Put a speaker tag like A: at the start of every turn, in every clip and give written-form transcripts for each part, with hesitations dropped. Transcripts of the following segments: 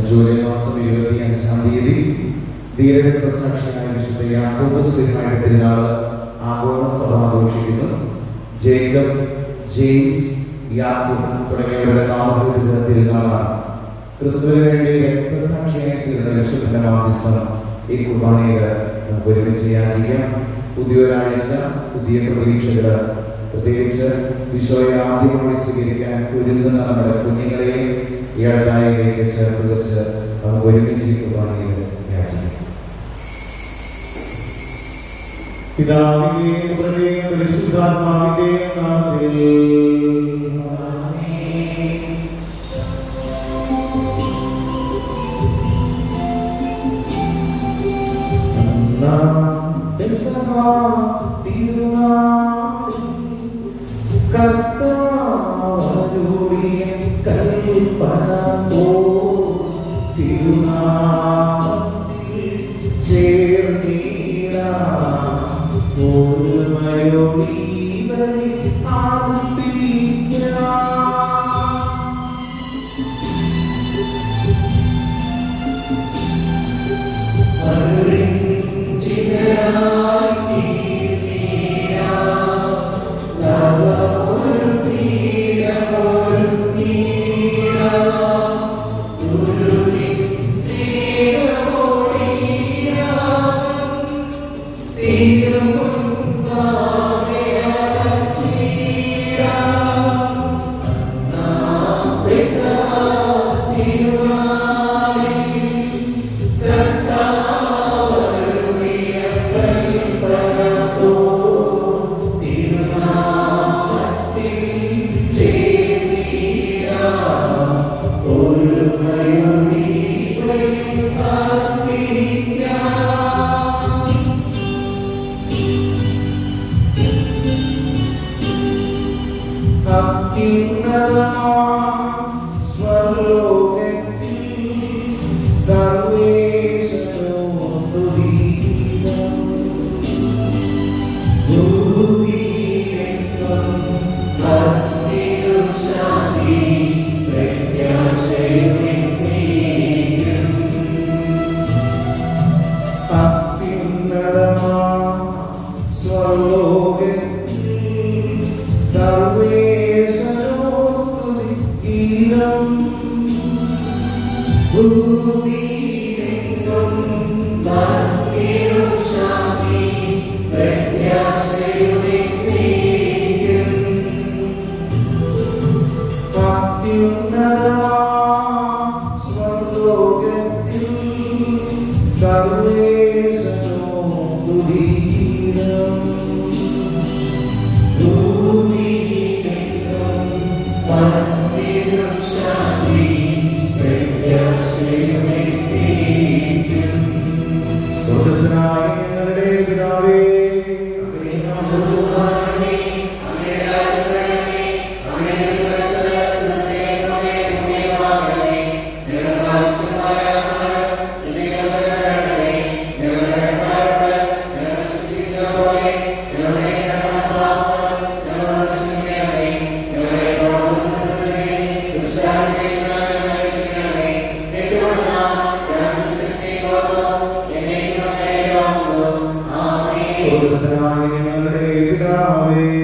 A: July മാസം 25-ാം തീയതി ധീരരക്തസാക്ഷിയായ വിശുദ്ധ യാക്കോബ് ശ്ലീഹായുടെ തിരുനാൾ ആഗോള സഭ ആഘോഷിക്കുന്നു. ജേക്കബ്, ജെയിംസ്, യാക്കോബ് തുടങ്ങിയവരുടെ നാമധേയ തിരുനാളാണ്. ക്രിസ്തുവിന് വേണ്ടി രക്തസാക്ഷിയായി തീർന്ന വിശുദ്ധന്റെ മാധ്യസ്ഥം ഈ കുർബാനയിൽ നമുക്ക് ഒരുമിച്ച് യാചിക്കാം. പുതിയൊരാഴ്ച, പുതിയ പ്രതീക്ഷകൾ, പ്രത്യേകിച്ച് ഈശോയെ ആദ്യമായി സ്വീകരിക്കാൻ ഒരുങ്ങുന്ന നമ്മുടെ കുഞ്ഞുങ്ങളെയും ഈ അടുത്തായിലേക്ക് ചേർത്ത് വെച്ച് നമുക്ക് ഒരുമിച്ച് കുർബാനയിൽ യാചിക്കാം. പിതാവിന്റെയും പുത്രന്റെയും പരിശുദ്ധാത്മാവിന്റെയും നാമത്തിൽ
B: Amen.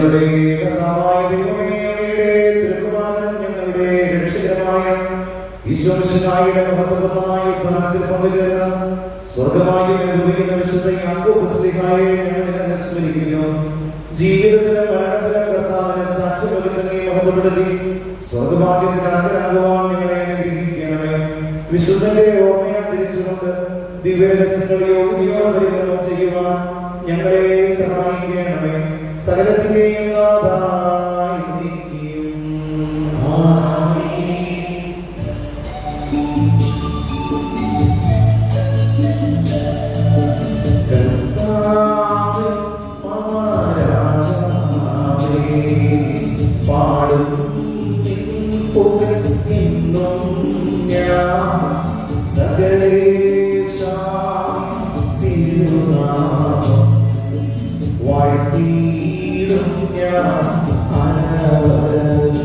A: ഞങ്ങളുടെ കർത്താവായ ദൈവമേ, അങ്ങയുടെ തിരുക്കുമാരൻ ഞങ്ങളുടെ രക്ഷകരമായ ഈശോമിശിഹായുടെ മഹത്വപൂർണ്ണമായ ഉത്ഥാനത്തിൽ പങ്കുചേർന്ന് സ്വർഗ്ഗമായി അനുഭവിക്കുന്ന വിശുദ്ധ യാക്കോബ് ശ്ലീഹായെ ഞങ്ങൾ നിന്നെ സ്മരിക്കുന്നു. ജീവിതത്തിലും മരണത്തിലും കർത്താവിനെ സാക്ഷ്യം വഹിച്ച നീ മഹത്വപ്പെടുത്തി സ്വർഗ്ഗഭാഗ്യത്തിന് അർഹരാകുവാൻ ഞങ്ങളെ അനുഗ്രഹിക്കണമേ. വിശുദ്ധന്റെ ഓർമ്മയെ തിരിച്ചുകൊണ്ട് ദിവ്യരഹസ്യങ്ങൾ യോഗ്യതയോടെ പരികർമ്മം ചെയ്യുവാൻ ഞങ്ങളെ സഹായിക്കണമേ. സകലത്തിന്റെയും നാഥായി നീക്കിയും പാടും സകലേശ തിരുനാമം വാഴ്ത്തിയിടും ഞാൻ അനവരതം.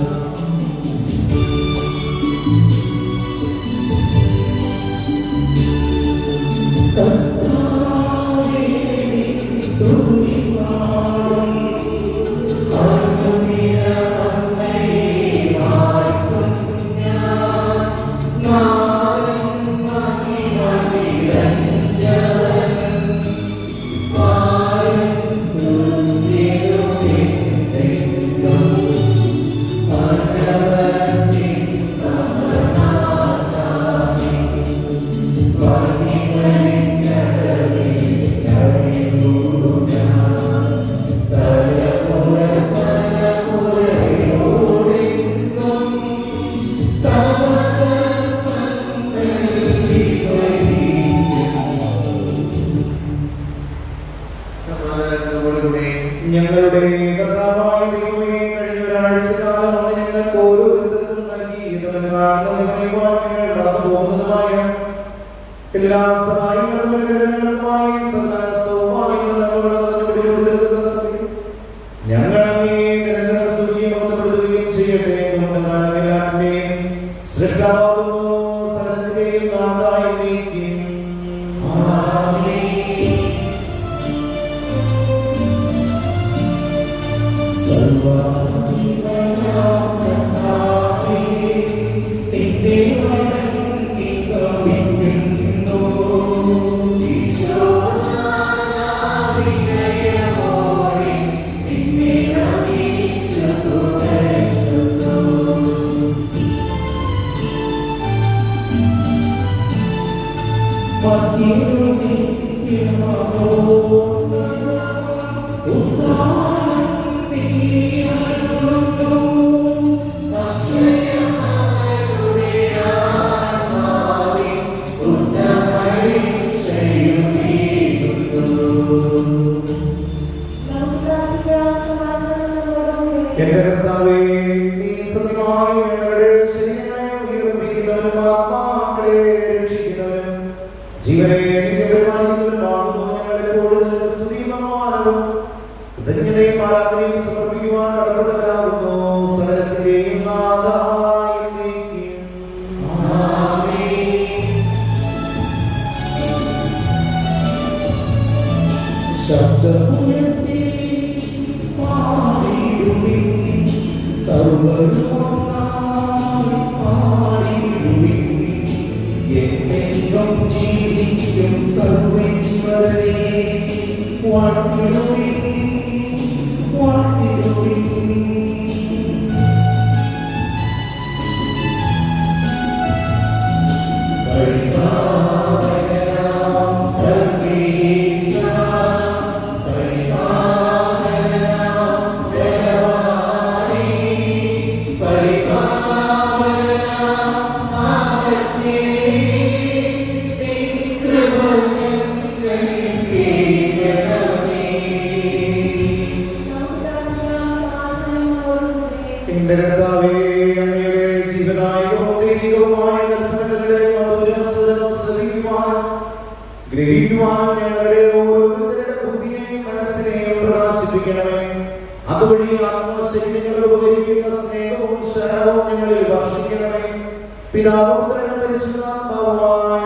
A: ഞങ്ങളുടെ കർത്താവായ ദൈവമേ, കഴിഞ്ഞ ഒരാഴ്ചക്കാലം അങ്ങ് ഞങ്ങൾക്ക് ഓരോരുത്തർക്കും നൽകിയതുമെന്ന് നടന്നു പോകുന്നതുമായ എല്ലാ സഹായങ്ങളും അനുഗ്രഹങ്ങളുമായി സകല സൗഭാഗ്യങ്ങളും ഞങ്ങൾ നിരന്തരം സ്തുതിയും ബോധപ്പെടുത്തുകയും ചെയ്യട്ടെ. എല്ലാവരുടെയും സൃഷ്ടാവുന്നു, സകലത്തിന്റെയും നാഥായി നീക്കും. എന്റെ കർത്താവേ, നീ സത്യമായി ഞങ്ങളുടെ ശരീരങ്ങളെ ഉയർപ്പിക്കുന്നവനും ആത്മാക്കളെ രക്ഷിക്കുന്നവനും ജീവനെ പരിപാലിക്കുന്നവനുമാകുന്നു. ഞങ്ങളെപ്പോഴും നിന്റെ സ്തുതിയും ബഹുമാനവും കൃതജ്ഞതയും ആരാധനയും സമർപ്പിക്കുവാൻ കടപ്പെട്ടവരാകുന്നു. സകലത്തിന്റെയും നാഥായി നീക്കും. ശബ്ദമുയർത്തി എന്റെ കർത്താവേ, അങ്ങയുടെ ജീവനായകവും ദൈവികവുമായ കൽപ്പനകളുടെ മധുരസ്വരം ശ്രവിക്കുവാനും ഗ്രഹിക്കുവാനും ഞങ്ങളുടെ ഓരോരുത്തരുടെ ബുദ്ധിയെയും മനസ്സിനെയും പ്രകാശിപ്പിക്കണമേ. അതുവഴി ആത്മശരീരങ്ങൾ ഉപകരിക്കുന്ന സ്നേഹവും ശരണവും ഞങ്ങളിൽ വർഷിക്കണമേ. പിതാവും പുത്രനും പരിശുദ്ധാത്മാവുമായ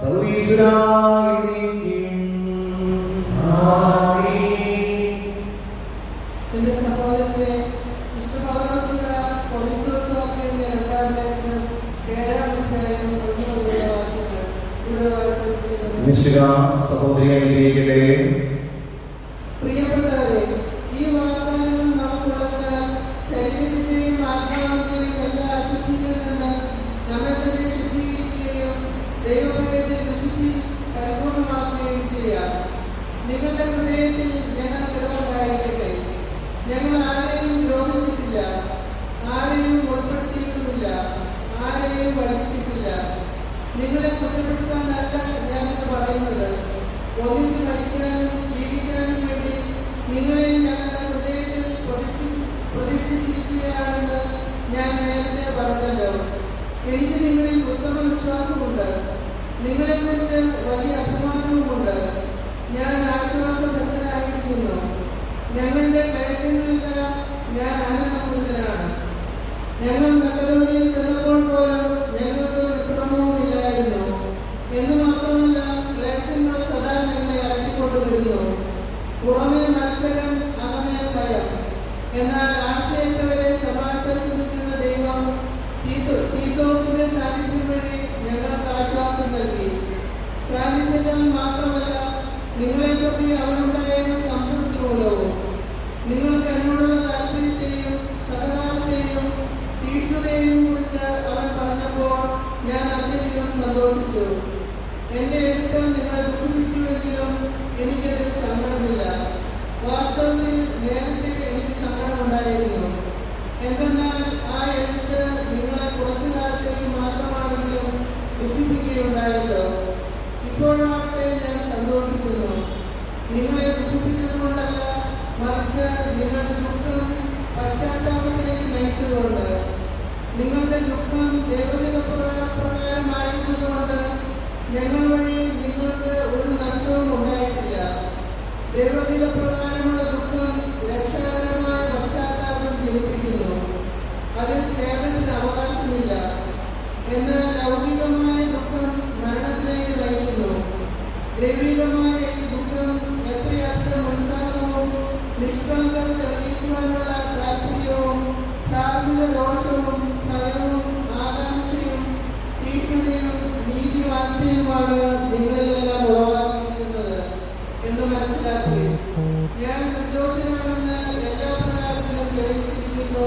A: സർവീശ്വരായി നീക്കും. ആമേൻ. മിശിഹ സഹോദരിയെ അനുഗ്രഹിക്കട്ടെ.
B: പ്രിയപ്പെട്ടവരെ, ഈ വാഗ്ദാനങ്ങൾ നമുക്കുള്ളതിനാൽ ശരീരത്തിന്റെയും ആത്മാവിന്റെയും എല്ലാ അശുദ്ധിയിൽ നിന്ന് നമ്മെ തന്നെ ശുദ്ധീകരിക്കുകയും ദൈവഭയത്തിൽ വിശുദ്ധി പരിപൂർണമാക്കുകയും ചെയ്യാം. നിങ്ങളുടെ ഹൃദയത്തിൽ ഞങ്ങൾ കിടവുണ്ടായിരിക്കട്ടെ. ഞങ്ങൾ ആരെയും ദ്രോഹിച്ചിട്ടില്ല, ആരെയും ഉൾപ്പെടുത്തിയിട്ടുമില്ല, ആരെയും വഞ്ചിച്ചിട്ടില്ല. നിങ്ങളെ കുറ്റപ്പെടുത്താനല്ല ഞാനിത് പറയുന്നത്. ഒന്നിച്ച് പഠിക്കാനും ജീവിക്കാനും വേണ്ടി നിങ്ങളെ ഞങ്ങളുടെ ഹൃദയത്തിൽ പ്രതിഷ്ഠിച്ചിരിക്കുകയാണെന്ന് ഞാൻ നേരത്തെ പറഞ്ഞല്ലോ. എനിക്ക് നിങ്ങളിൽ ഉത്തമ വിശ്വാസമുണ്ട്, നിങ്ങളെക്കുറിച്ച് വലിയ അഭിമാനവുമുണ്ട്. ഞാൻ ആശ്വാസഭക്തനായിരിക്കുന്നു. ഞങ്ങളുടെ ക്ലേശങ്ങളെല്ലാം ഞാൻ ആനന്ദപൂരിതനാണ്. ഞങ്ങൾ മക്കതോനിയിൽ ചെന്നപ്പോൾ പോലും ഞങ്ങൾക്ക് വിശ്രമവുമില്ലായിരുന്നു. എന്ന് മാത്രമല്ല, ക്ലേശങ്ങൾ സദാ ഞങ്ങളെ അലട്ടിക്കൊണ്ടുവരുന്നു. പുറമേ മത്സരം, അകമേ ഭയം. എന്നാൽ ആശയത്തവരെ സമാശ്വസിപ്പിക്കുന്ന ദൈവം തീത്തോസിന്റെ സാന്നിധ്യം വഴി ഞങ്ങൾക്ക് ആശ്വാസം നൽകി. സാന്നിധ്യത്താൽ മാത്രമല്ല, നിങ്ങളെപ്പറ്റി അവനുണ്ടായിരുന്ന സംതൃപ്തി മൂലവും. നിങ്ങൾക്ക് എന്നോടുള്ള താല്പര്യത്തെയും സഹതാപത്തെയും തീഷ്ണതയെയും കുറിച്ച് അവൻ പറഞ്ഞപ്പോൾ ഞാൻ അത്യധികം സന്തോഷിച്ചു. എന്റെ എഴുത്ത് നിങ്ങളെ ദുഃഖിപ്പിച്ചുവെങ്കിലും എനിക്കതിൽ സങ്കടമില്ല. വാസ്തവത്തിൽ നേരത്തെ എനിക്ക് സങ്കടമുണ്ടായിരുന്നു. എന്തെന്നാൽ ആ എഴുത്ത് നിങ്ങളെ കുറച്ചു കാലത്തേക്ക് മാത്രമാണെങ്കിലും ദുഃഖിപ്പിക്കുകയുണ്ടായല്ലോ. ഇപ്പോഴാകട്ടെ ഞാൻ സന്തോഷിക്കുന്നു. നിങ്ങളെ ദുഃഖിപ്പിച്ചതുകൊണ്ടല്ല, മറിച്ച് നിങ്ങളുടെ ദുഃഖം പശ്ചാത്താപത്തിലേക്ക് നയിച്ചതുകൊണ്ട്. നിങ്ങളുടെ ദുഃഖം ദൈവഹിത പ്രകാരമായിരുന്നതുകൊണ്ട് ഞങ്ങൾ വഴി നിങ്ങൾക്ക് ഒരു നഷ്ടവും ഉണ്ടായിട്ടില്ല. ദൈവഹിത പ്രകാരമുള്ള ദുഃഖം രക്ഷാകരമായ പശ്ചാത്താപം ജനിപ്പിക്കുന്നു. അതിൽ കേരളത്തിന് അവകാശമില്ല. എന്നാൽ ലൗകികമായ ദുഃഖം മരണത്തിലേക്ക് നയിക്കുന്നു. ദൈവികമായ ഈ ദുഃഖം എത്രയധികം ഉത്സാഹവും നിഷ്കളങ്കത തെളിയിക്കുവാനുള്ള താല്പര്യവും ധാർമ്മിക ദോഷവും ഭയവും ആകാംക്ഷയും തീഷ്ണതയും നീതിവാഞ്ഛയുമാണ് നിങ്ങളിലെല്ലാം ഉളവാക്കിയിരിക്കുന്നത് എന്ന് മനസ്സിലാക്കുകയും ഞാൻ നിർദോഷനാണെന്ന് എല്ലാ പ്രകാരത്തിലും തെളിയിച്ചിരിക്കുന്നു.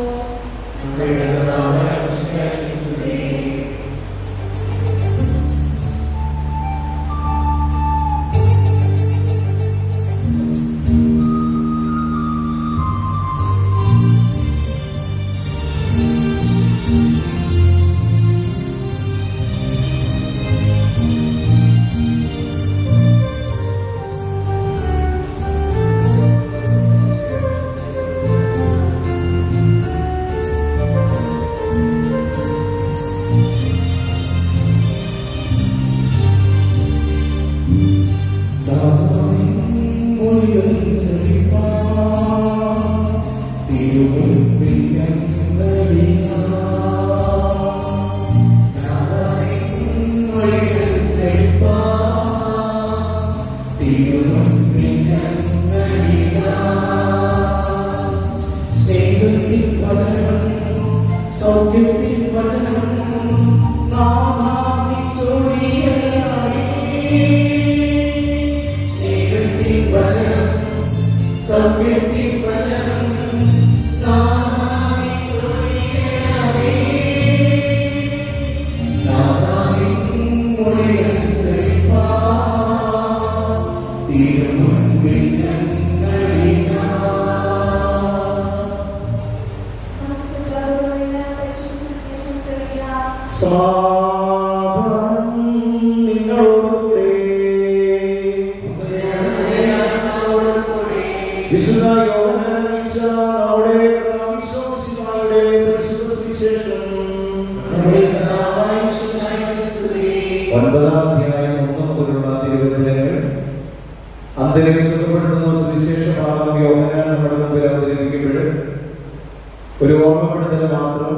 A: ഒരു ഓർമ്മപ്പെടുത്തൽ മാത്രം.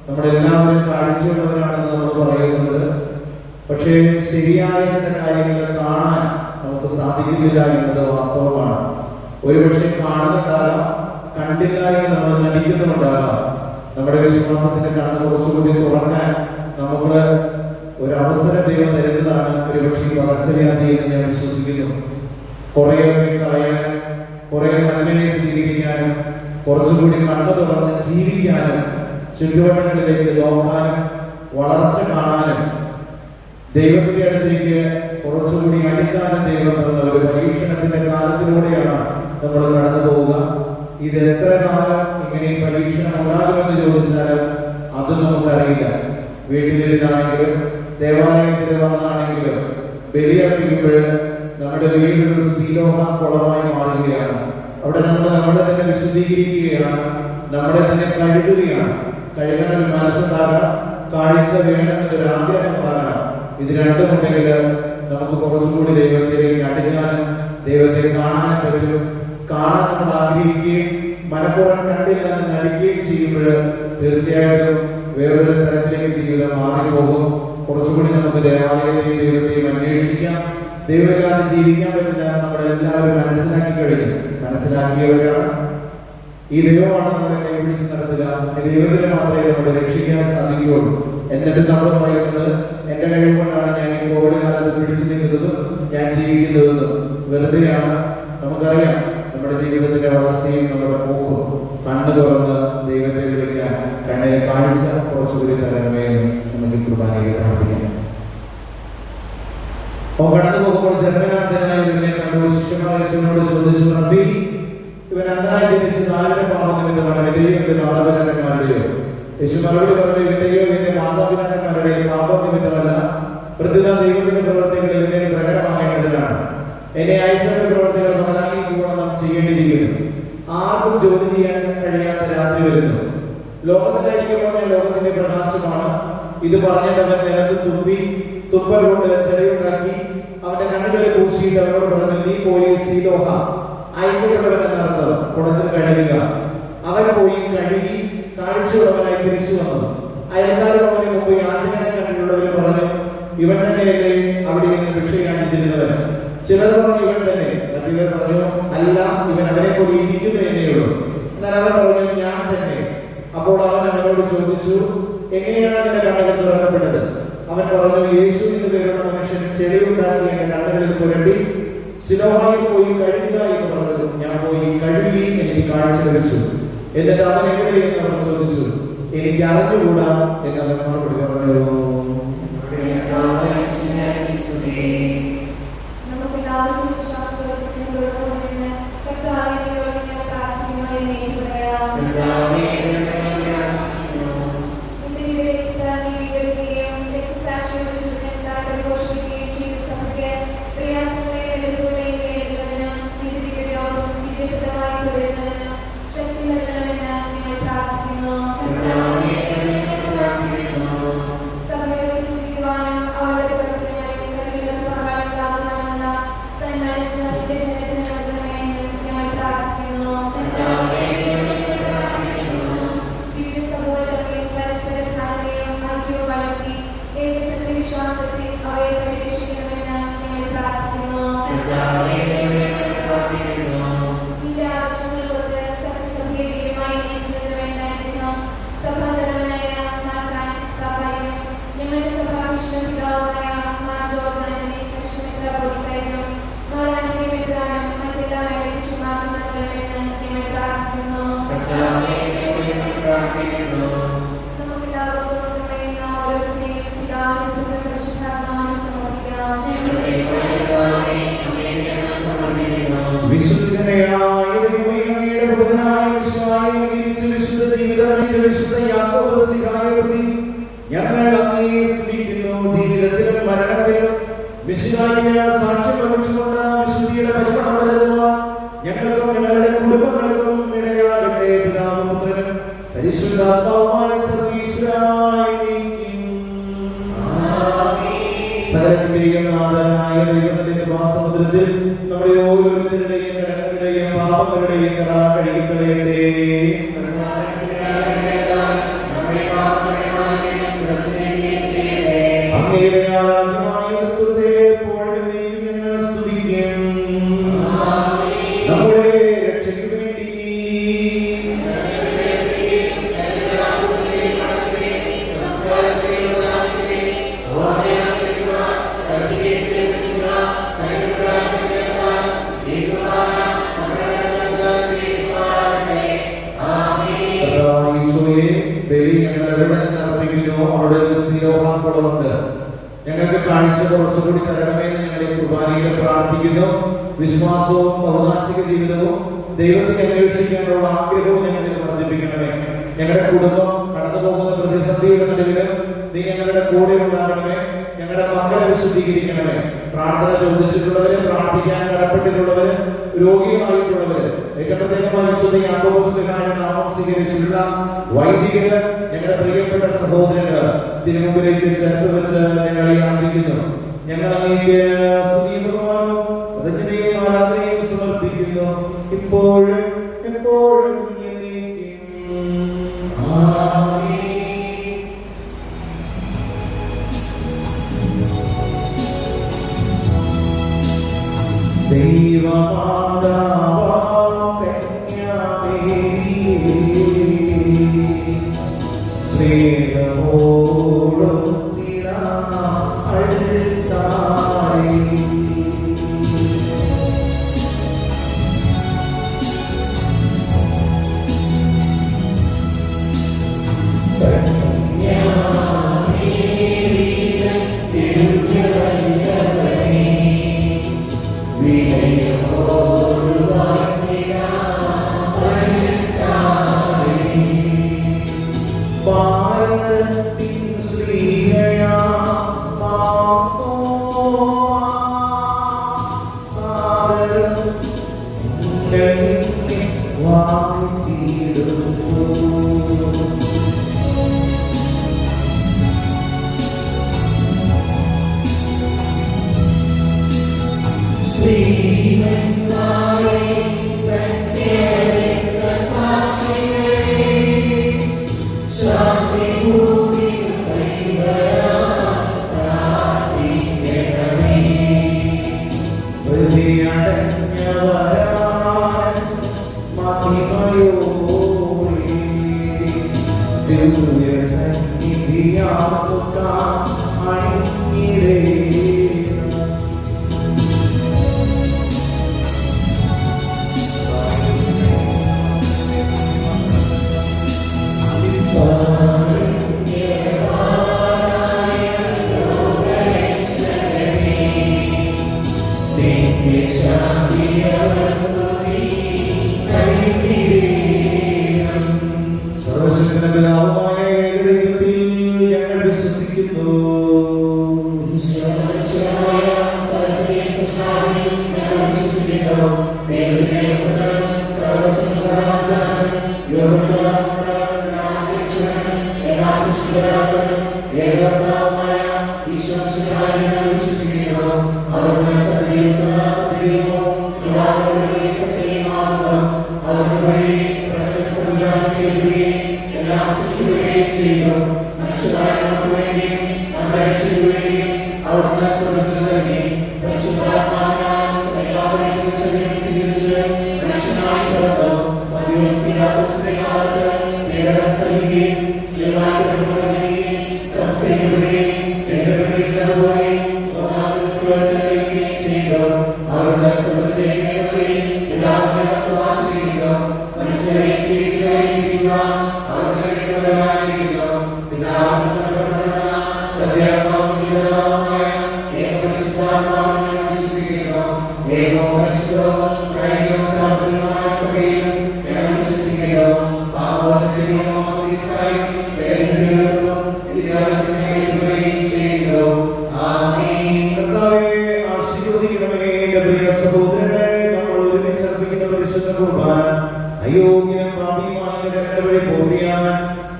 A: നമ്മളെല്ലാവരും കാഴ്ചയുള്ളവരാണെന്ന് നമ്മൾ പറയുന്നത്, പക്ഷേ ശരിയായ ചില കാര്യങ്ങൾ കാണാൻ നമുക്ക് സാധിക്കുന്നില്ല എന്നത് വാസ്തവമാണ്. ഒരുപക്ഷെ കാണുന്നുണ്ടാകാം, കണ്ടില്ല എന്ന് നമ്മൾ നടിക്കുന്നുണ്ടാകാം. നമ്മുടെ വിശ്വാസത്തിന്റെ കണ്ണ് കുറച്ചുകൂടി തുറക്കാൻ നമുക്ക് ഒരു അവസരം ദൈവം തരുന്നതാണ് ഒരുപക്ഷെ പകർച്ചവ്യാധിയിൽ ചുറ്റുവട്ടങ്ങളിലേക്ക് നോക്കാനും വളർച്ച കാണാനും ദൈവത്തിന്റെ അടുത്തേക്ക് കുറച്ചുകൂടി അടുക്കാനും ദൈവം തന്ന ഒരു പരീക്ഷണത്തിന്റെ കാലത്തിലൂടെയാണ് നമ്മൾ കടന്നു പോവുക. ഇത് എത്ര കാലം ഇങ്ങനെ ഈ പരീക്ഷണം ഉണ്ടാകുമെന്ന് ചോദിച്ചാലും അത് നമുക്കറിയില്ല. വീട്ടിലിരുന്നാണെങ്കിലും ദേവാലയത്തിൽ വന്നാണെങ്കിലും ബലിയർപ്പിക്കുമ്പോൾ നമ്മുടെ വീടൊരു സീലോഹ കുളമായി മാറുകയാണ്. അവിടെ നമ്മൾ നമ്മളെ തന്നെ വിശുദ്ധീകരിക്കുകയാണ്, നമ്മളെ തന്നെ കഴുകുകയാണ്. കഴുകാൻ ഒരു മനസ്സുണ്ടാകാം, കാഴ്ച വേണമെന്നൊരു ആഗ്രഹം ഉണ്ടാകാം. ഇത് രണ്ടുമുണ്ടെങ്കിൽ നമുക്ക് കുറച്ചുകൂടി ദൈവത്തിലേക്ക് അടുക്കാനും ദൈവത്തെ കാണാനും പറ്റും. കാണാൻ നമ്മൾ ആഗ്രഹിക്കുകയും മനഃപൂർവ്വം കണ്ടില്ലെന്ന് നടിക്കുകയും ചെയ്യുമ്പോൾ തീർച്ചയായിട്ടും വേറൊരു തരത്തിലേക്ക് ജീവിതം മാറിപ്പോകും. കുറച്ചുകൂടി നമുക്ക് ദേവാലയത്തെയും ദൈവത്തെയും അന്വേഷിക്കാം. ദൈവത്തിലാണ് ജീവിക്കാൻ പറ്റില്ല നമ്മളെല്ലാവരും മനസ്സിലാക്കി കഴിഞ്ഞു. മനസ്സിലാക്കിയവരാണ് ഈ ദൈവമാണ് നമ്മളെ കൈപിടിച്ച് നടത്തുക. ദൈവത്തിന് മാത്രമേ നമ്മളെ രക്ഷിക്കാൻ സാധിക്കുകയുള്ളൂ. എന്നിട്ട് നമ്മൾ പറയുന്നത് എന്റെ കഴിവ് കൊണ്ടാണ് ഞാൻ ഈ കോവിഡ് കാലത്ത് പിടിച്ചു നിൽക്കുന്നതും ഞാൻ ജീവിക്കുന്നതെന്നും വെറുതെയാണ്. നമുക്കറിയാം നമ്മുടെ ജീവിതത്തിന്റെ വളർച്ചയും നമ്മുടെ പോക്കും. കണ്ണു തുറന്ന് ദൈവത്തെ വിളിക്കാൻ കണ്ണിനെ കാണിച്ച കുറച്ചുകൂടി തരണമേ നമുക്ക് കുർബാനയിൽ പ്രാർത്ഥിക്കാം. കടന്നു പോകുമ്പോൾ ജന്മനാഥനായ ഇവനെ കണ്ടു. ശിഷ്യന്മാർ യേശുവിനോട് ചോദിച്ചു, റബ്ബി, ഇവൻ അന്നായി ജനിച്ച് 4 പാപനിമിത്തമാണ്, ഇവന്റെയോ ഇവന്റെ മാതാപിതാക്കന്മാരുടെയോ? യേശു മറുപടി പറഞ്ഞു, ഇവന്റെയോ ഇവന്റെ മാതാപിതാക്കന്മാരുടെയോ പാപം നിമിത്തമല്ല, പ്രത്യുത ദൈവത്തിന്റെ പ്രവർത്തികൾ ഇവനെ പ്രകടമാകേണ്ടതിനാണ്. എന്നെ അയച്ചവരുടെ പ്രവർത്തികൾ പകരാനിക്കൂടെ നാം ചെയ്യേണ്ടിയിരിക്കുന്നു. ആർക്കും ജോലി ചെയ്യാൻ കഴിയാത്ത രാത്രി വരുന്നു. ലോകത്തിലായിരിക്കുമ്പോൾ ലോകത്തിന്റെ പ്രകാശമാണ്. ഇത് പറഞ്ഞിട്ട് അവൻ നിലത്ത് തുപ്പി തുപ്പൽ കൊണ്ട് ചെടിയുണ്ടാക്കി അവന്റെ കണ്ണുകളെ പൂശിയിട്ട് അവനോട് പറഞ്ഞു, നീ പോയി സീലോഹ അയക്കപ്പെട്ടവൻ എന്നർത്ഥം കുളത്തിൽ കഴുകുക. അവൻ പോയി കഴുകി കാഴ്ചയുള്ളവനായി തിരിച്ചു വന്നു. അയൽക്കാരുള്ളവന് മുമ്പ് യാചകനെ കണ്ടിട്ടുള്ളവർ പറഞ്ഞു, ഇവൻ തന്നെയല്ലേ അവിടെ നിന്ന് ഭിക്ഷ യാചിച്ചിരുന്നവൻ? ചിലർ പറഞ്ഞു, ഇവൻ തന്നെ. മറ്റുള്ളവർ പറഞ്ഞു, അല്ല, ഇവൻ അവനെ പോലെ ഇരിക്കുന്നതന്നെയുള്ളൂ. എന്നാൽ അവൻ പറഞ്ഞു, ഞാൻ തന്നെ. അപ്പോൾ അവൻ അവനോട് ചോദിച്ചു, എങ്ങനെയാണ് നിന്റെ കണ്ണുകൾ തുറക്കപ്പെട്ടത്? അവൻ പറഞ്ഞു, യേശു എന്ന് പേരുള്ള മനുഷ്യൻ ചെടിയുണ്ടാക്കി എന്റെ കണ്ണുകളിൽ പുരട്ടി സിലോഹായിൽ പോയി കഴുകുക എന്ന് പറഞ്ഞു. ഞാൻ പോയി കഴുകി, എനിക്ക് കാഴ്ച ലഭിച്ചു. എന്നിട്ട് അവൻ എവിടെയെന്ന് അവൻ ചോദിച്ചു. എനിക്ക് അറിഞ്ഞുകൂടാ എന്ന് അവൻ മറുപടി പറഞ്ഞു. സിലോഹാക്കുളമുണ്ട്. ഞങ്ങൾക്ക് കാഴ്ച കുറച്ചുകൂടി തരണമെന്ന് ഞങ്ങളുടെ കുർബാനയിൽ പ്രാർത്ഥിക്കുന്നു. വിശ്വാസവും ഔദാസിക ജീവിതവും ദൈവത്തെ അന്വേഷിക്കാനുള്ള ആഗ്രഹവും ഞങ്ങളിൽ വർദ്ധിപ്പിക്കണമേ. ഞങ്ങളുടെ കുടുംബം കടന്നു പോകുന്ന പ്രതിസന്ധിയുടെ നടുവിലും നീ ഞങ്ങളുടെ കൂടെ ഉണ്ടാകണമേ. ഞങ്ങളുടെ മക്കളെ വിശുദ്ധീകരിക്കണമേ. പ്രാർത്ഥന ചോദിച്ചിട്ടുള്ളവര്, പ്രാർത്ഥിക്കാൻ കടപ്പെട്ടിട്ടുള്ളവര്, രോഗികളായിട്ടുള്ളവര്, ഏറ്റവും പ്രത്യേകമായി വിശുദ്ധ യാക്കോബോസ്ലിഹായുടെ നാമം സ്വീകരിച്ചിട്ടുള്ള വൈദികര്, ഞങ്ങളുടെ പ്രിയപ്പെട്ട സഹോദരങ്ങള് തിരുമുമ്പിലേക്ക് ചേർത്ത് വെച്ച് ഞങ്ങളെ യാചിക്കുന്നു. ഞങ്ങൾ അങ്ങേക്ക് സ്തുതിയും ബഹുമാനവും കൃതജ്ഞതയും ആരാധനയും സമർപ്പിക്കുന്നു, ഇപ്പോഴും എപ്പോഴും എന്നേക്കും. ആമേൻ. ദൈവമാതാവാം കന്യാമേരിയേ, സ്നേഹമോടുത്തിടാ അഴുത്തായി, ഭാരതത്തിൻ ശ്രീഹയാ സാദരം വാഴ്ത്തിയിടുന്നു.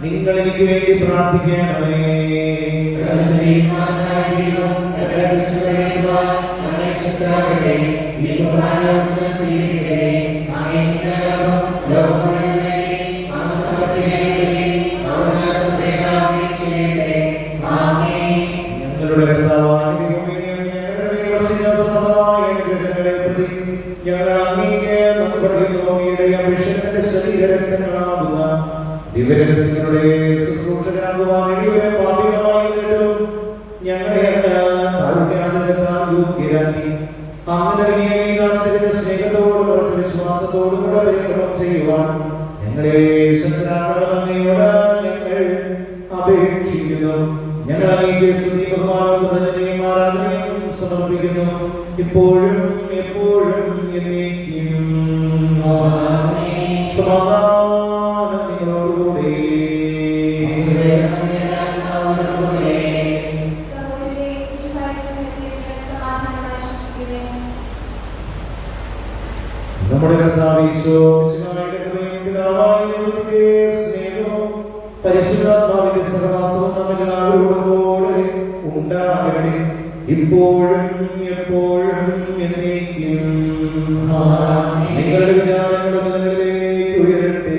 A: നിങ്ങൾ എനിക്ക് വേണ്ടി പ്രാർത്ഥിക്കണമേ. ഞങ്ങളുടെ കർത്താവായ ഞങ്ങൾ അങ്ങേക്ക് നന്ദിയുടെ അഭിഷേകത്തിന്റെ ശരീരരക്തങ്ങളാകുന്ന ദിവ്യരഹസ്യങ്ങളുടെ ശുശ്രൂഷകനാകുവാൻ പാപികളായിട്ടും ഞങ്ങളെ കാരുണ്യാതിരത്താൽ യോഗ്യരാക്കി അങ്ങനെ സ്നേഹത്തോടും വിശ്വാസത്തോടും കൂടെ പരിക്രമം ചെയ്യുവാൻ ഞങ്ങളെ ശക്തരാക്കണമെന്നോട് ഞങ്ങൾ അപേക്ഷിക്കുന്നു. ഞങ്ങൾ അങ്ങേക്ക് സ്തുതി ബഹുമാനവും കൃതജ്ഞതയും ആരാധനയും സമർപ്പിക്കുന്നു ഇപ്പോഴും എപ്പോഴും എന്നേക്കും. സമാധാനം നിങ്ങളോടുകൂടി. നമ്മുടെ കർത്താവ് ഈശോ മിശിഹായുടെ കൃപയും പിതാവായ ദൈവത്തിന്റെ സ്നേഹവും പരിശുദ്ധാത്മാവിന്റെ സഹവാസവും നമ്മളെല്ലാവരോടുകൂടെ ഉണ്ടാകട്ടെ ഇപ്പോഴും എപ്പോഴും എന്നേക്കും. നിങ്ങളുടെ വിചാരങ്ങളും നിങ്ങളിലേക്ക് ഉയരട്ടെ.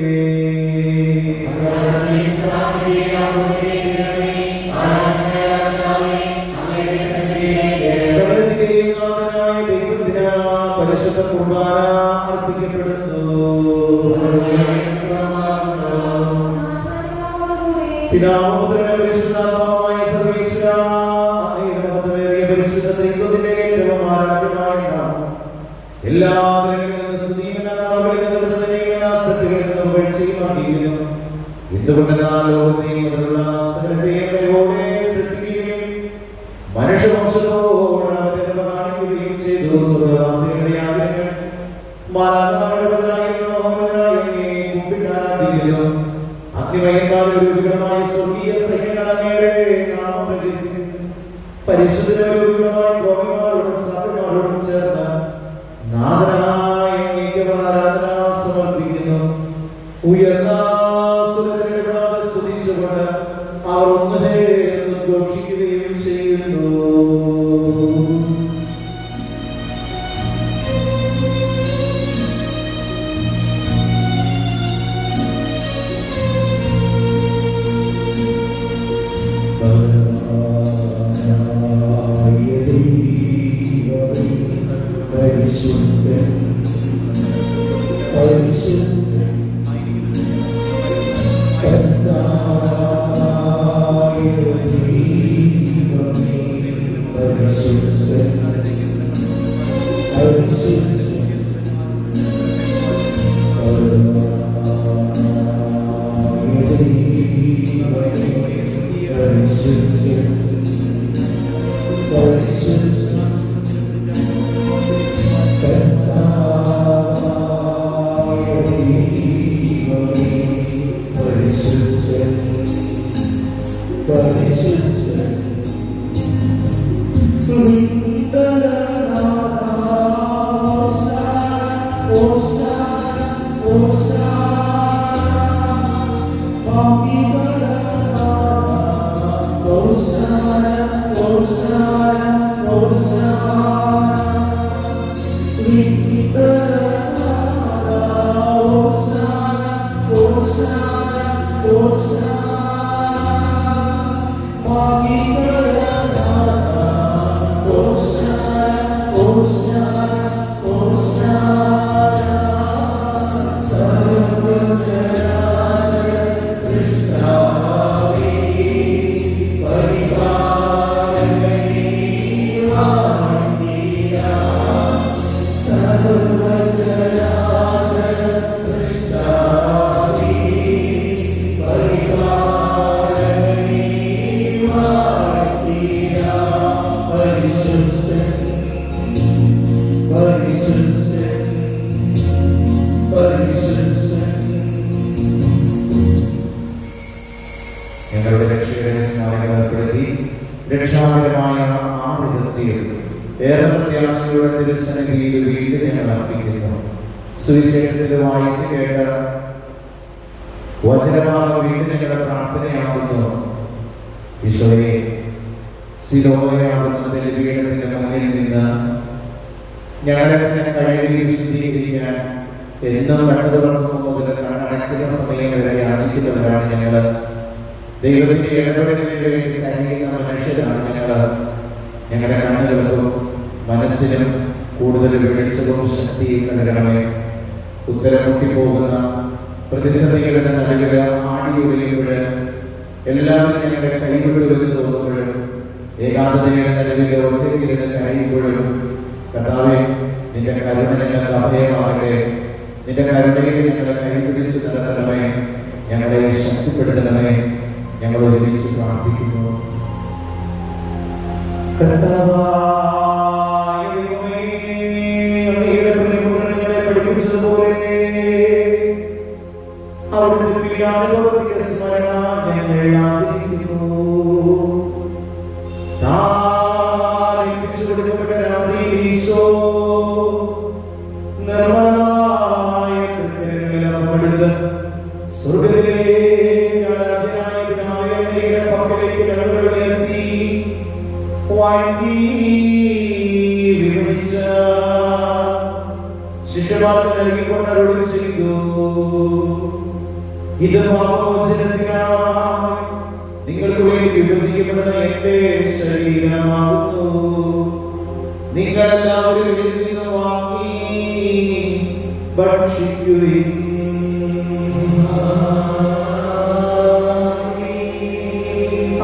A: സകലത്തിന്റെയും നാഥനായ ദൈവത്തിന് പരിശുദ്ധ കുർബാന അർപ്പിക്കപ്പെടുന്നു. പിതാവും പുത്രനും പരിശുദ്ധാത്മാവുമായ സർവ്വേശ്വരാ, അങ്ങയുടെ മഹത്വമേറിയ പരിശുദ്ധ ത്രിത്വത്തിന്റെ ഏറ്റവും ആരാധ്യമായ നാമം എല്ലാ ആദരങ്ങളിൽ നിന്ന് സ്തുതിയും എല്ലാ നാമങ്ങളിൽ നിന്ന് കൃതജ്ഞതയും എല്ലാ സത്യങ്ങളിൽ നിന്ന് പുകഴ്ചയും അർഹിക്കുന്നു. എന്തുകൊണ്ടെന്നാൽ ലോകത്തെയും അതിലുള്ള സകലത്തെയും ദൈവത്തോടെ സൃഷ്ടിക്കുകയും മനുഷ്യവംശത്തോട് അവന്റെ കൃപ കാണിക്കുകയും ചെയ്തു. സ്വർഗ്ഗവാസികളുടെ ആഗ്രഹങ്ങൾ മാലാഖമാരുടെ ബദലായിയുള്ള മഹോന്നതനായ അങ്ങയെ കുമ്പിട്ടാരാധിക്കുന്നു. അഗ്നിമയന്മാരുടെ വിഗ്രഹമായ സ്വർഗീയ സൈന്യങ്ങൾ അങ്ങയുടെ നാമം പ്രകീർത്തിക്കുന്നു. പരിശുദ്ധരുടെ വിഗ്രഹമായ ഗോപന്മാരോടും സാധുമാരോടും ചേർന്ന് നാഥനായ അങ്ങേക്ക് ആരാധന സമർപ്പിക്കുന്നു. ഉയർന്ന സ്വരത്തിലുള്ള സ്തുതിച്ചുകൊണ്ട് അവർ ഒന്നു ചേർന്ന് ഘോഷിക്കുകയും ചെയ്യുന്നു. ഞങ്ങളുടെ രക്ഷകരെ സ്നാനപ്പെടുത്തി രക്ഷാകരമായ ആ രഹസ്യം ഏറെ പ്രത്യാശയുടെ തിരുസന്നിധിയിൽ വീണ്ടും ഞങ്ങൾ അർപ്പിക്കുന്നു. സുവിശേഷത്തിൽ വായിച്ചു കേട്ട വചനഭാഗം വീണ്ടും ഞങ്ങളുടെ പ്രാർത്ഥനയാകുന്നു. ഈശോയെ, സിലോയാകുന്ന ബലിപീഠത്തിന്റെ മുന്നിൽ നിന്ന് ഞങ്ങളെ കഴുകി വിശദീകരിക്കാൻ എന്നും കണ്ടു തുറക്കുമ്പോൾ മുതൽ അടയ്ക്കുന്ന സമയം വരെ യാചിക്കുന്നവരാണ് ഞങ്ങൾ. ദൈവത്തിന്റെ ഇടപെടലിന് വേണ്ടി കരയുന്ന മനുഷ്യരാണ് ഞങ്ങൾ. ഞങ്ങളുടെ കണ്ണുകൾക്കും മനസ്സിനും കൂടുതൽ വെളിച്ചവും ശക്തിയും നൽകണമേ. ഉത്തരം മുട്ടിപ്പോകുന്ന പ്രതിസന്ധികളുടെ നടുവിൽ ആടിയുകയുമ്പോൾ എല്ലാവരും ഞങ്ങളുടെ കൈവിടുമെന്ന് തോന്നുമ്പോഴും ഏകാന്തതയുടെ നടുവിൽ ഒറ്റയ്ക്കിരുന്ന് കരയുമ്പോഴും കർത്താവേ, നിന്റെ കരുണ ഞങ്ങൾക്ക് അഭയമാകട്ടെ. നിന്റെ കരുണയിൽ ഞങ്ങളെ കൈപിടിച്ച് നടത്തണമേ, ഞങ്ങളെ ശക്തിപ്പെടുത്തണമേ. ഞങ്ങൾ ഒരുമിച്ച് പ്രാർത്ഥിക്കുന്നു. ഇത് പാപമോചനത്തിനായി നിങ്ങൾക്ക് വേണ്ടി വിഭജിക്കപ്പെടുന്ന എന്റെ ശരീരമാകുന്നു. നിങ്ങളെല്ലാവരും ഇതിൽ നിന്ന് വാങ്ങി ഭക്ഷിക്കുവിൻ.